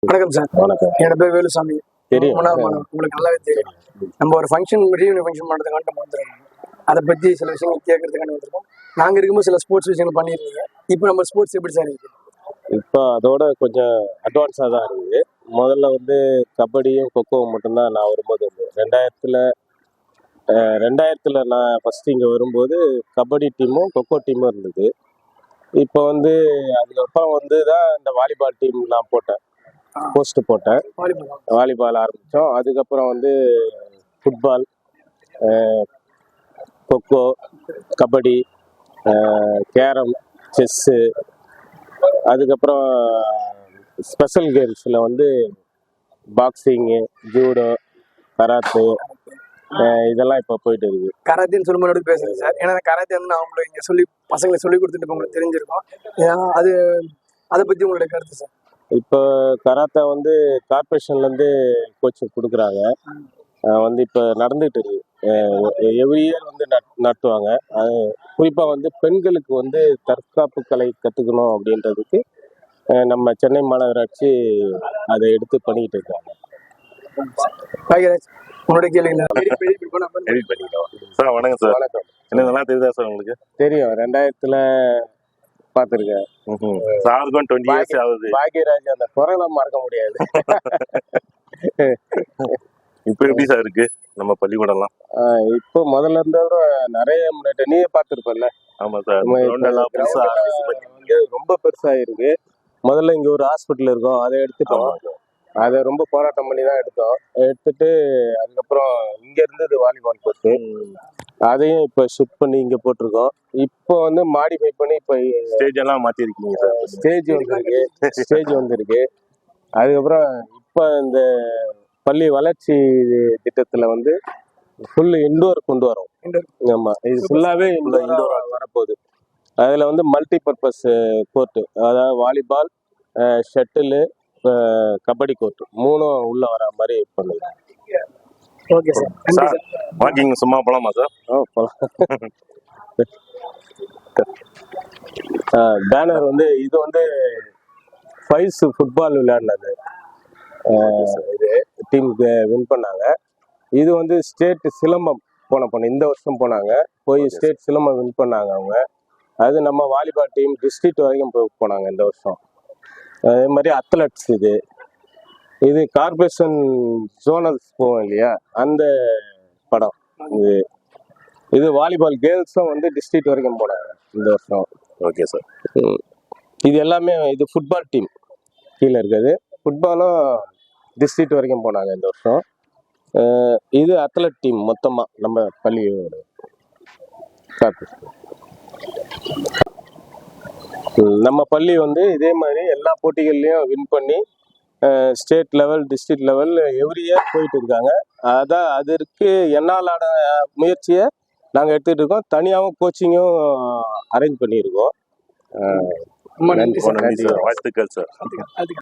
வணக்கம் சார். வணக்கம். என்னோட பேர் வேலுசாமி. தெரியும். உங்களுக்கு நல்லாவே தெரியும். நம்ம ஒரு ஃபங்க்ஷன் ரீயூனியன் ஃபங்க்ஷன் பண்ணுறதுக்காக நம்ம வந்துருக்கோம். அதை பற்றி சில விஷயங்கள் கேட்கறதுக்கான வந்திருக்கோம். நாங்கள் இருக்கும்போது சில ஸ்போர்ட்ஸ் விஷயங்கள் பண்ணியிருக்கீங்க. இப்போ நம்ம ஸ்போர்ட்ஸ் எப்படி சார் இருக்கு? இப்போ அதோட கொஞ்சம் அட்வான்ஸாக தான் இருக்குது. முதல்ல வந்து கபடியும் கொக்கோவும் மட்டும்தான் நான் வரும்போது வந்து 2000ல் நான் ஃபஸ்ட்டு இங்கே வரும்போது கபடி டீமும் கொக்கோ டீமும் இருந்தது. இப்போ வந்து அதுக்கப்புறம் வந்து தான் இந்த வாலிபால் டீம் நான் போட்டேன், போஸ்ட்டு போட்டேன். வாலிபால் ஆரம்பித்தோம். அதுக்கப்புறம் வந்து football, kho kho, kabaddi, carrom, chess, அதுக்கப்புறம் ஸ்பெஷல் கேம்ஸில் வந்து பாக்ஸிங்கு, ஜூடோ, கராத்தே, இதெல்லாம் இப்போ போயிட்டு இருக்குது. கராத்தேன்னு சொல்லும்போது பேசுகிறேன் சார். ஏன்னா கராத்தே வந்து நான் உங்களுக்கு இங்கே பசங்களை சொல்லி கொடுத்துட்டு உங்களுக்கு தெரிஞ்சிருக்கோம். அது அதை பற்றி உங்களுடைய கருத்து சார்? இப்போ கராத்தே வந்து கார்பரேஷன்லேருந்து கோச்சிங் கொடுக்குறாங்க. வந்து இப்போ நடந்துகிட்டு இருக்கு. எவ்ரி இயர் வந்து நடத்துவாங்க. அது குறிப்பாக வந்து பெண்களுக்கு வந்து தற்காப்பு கலை கற்றுக்கணும் அப்படின்றதுக்கு நம்ம சென்னை மாநகராட்சி அதை எடுத்து பண்ணிக்கிட்டு இருக்காங்க. பாக்யராஜ், உங்களுடைய கேள்வி பண்ணிக்கலாம் சார். வணக்கம் சார். வணக்கம். என்னதெல்லாம் தெரியுதா சார் உங்களுக்கு? தெரியும். 2000ல் பார்த்துருக்கேன். சாருக்கும் 20 இயர்ஸ் ஆகுது. பாக்யராஜ் அந்த குரலை மறக்க முடியாது. இப்போ எப்படி சார் இருக்கு நம்ம பள்ளிக்கூடம்லாம்? இப்போ முதல்ல இருந்தோட நிறைய முன்னாடி நீயே பார்த்துருப்பல. ஆமாம் சார். வந்து ரொம்ப பெருசாகிருக்கு. முதல்ல இங்கே ஒரு ஹாஸ்பிட்டல் இருக்கும், அதை எடுத்துட்டோம். அதை ரொம்ப போராட்டம் பண்ணி தான் எடுத்துட்டு அதுக்கப்புறம் இங்கே இருந்தது வாலிபால் போட்டு அதையும் இப்போ ஷிஃப்ட் பண்ணி இங்கே போட்டிருக்கோம். இப்போ வந்து மாடிஃபை பண்ணி இப்போ ஸ்டேஜ் எல்லாம் மாற்றிருக்கீங்க சார். ஸ்டேஜ் வந்திருக்கு. அதுக்கப்புறம் இப்போ இந்த பள்ளி வளர்ச்சி திட்டத்தில் வந்து ஃபுல்லு இன்டோர் கொண்டு வரோம். ஆமாம், இது ஃபுல்லாகவே இன்டோர் வரப்போகுது. அதில் வந்து மல்டி பர்பஸ் கோர்ட்டு, அதாவது வாலிபால், ஷட்டிலு, கபடி கோர்ட்டு 3ம் உள்ள வர மாதிரி பண்ணுங்க. Okay sir. வாக்கிங் சும்மா போகலாமா சார்? போகலாம். பேனர் வந்து இது வந்து ஃபைவ்ஸ் ஃபுட்பால் விளையாடினது. இது டீமுக்கு வின் பண்ணாங்க. இது வந்து ஸ்டேட் சிலம்பம் போன இந்த வருஷம் போனாங்க. போய் ஸ்டேட் சிலம்பம் வின் பண்ணாங்க அவங்க. அது நம்ம வாலிபால் டீம் டிஸ்ட்ரிக்ட் வரைக்கும் போனாங்க இந்த வருஷம். அதே மாதிரி அத்லட்ஸ் இது கார்பரேஷன் ஜோனல்ஸ் போவோம் இல்லையா, அந்த படம் இது வாலிபால் கேர்ள்ஸும் வந்து டிஸ்ட்ரிக்ட் வரைக்கும் போனாங்க இந்த வருஷம். Okay sir. இது எல்லாமே இது ஃபுட்பால் டீம் கீழே இருக்குது. ஃபுட்பாலும் டிஸ்ட்ரிக்ட் வரைக்கும் போனாங்க இந்த வருஷம். இது அத்லட் டீம் மொத்தமாக நம்ம பள்ளியோட கார்பரேஷன். நம்ம பள்ளி வந்து இதே மாதிரி எல்லா போட்டிகள்லையும் வின் பண்ணி state level, district level every year போயிட்டு இருக்காங்க. அதற்கு என்னாலான முயற்சியை நாங்கள் எடுத்துகிட்டு இருக்கோம். தனியாகவும் கோச்சிங்கும் அரேஞ்ச் பண்ணியிருக்கோம். வாழ்த்துக்கள் சார்.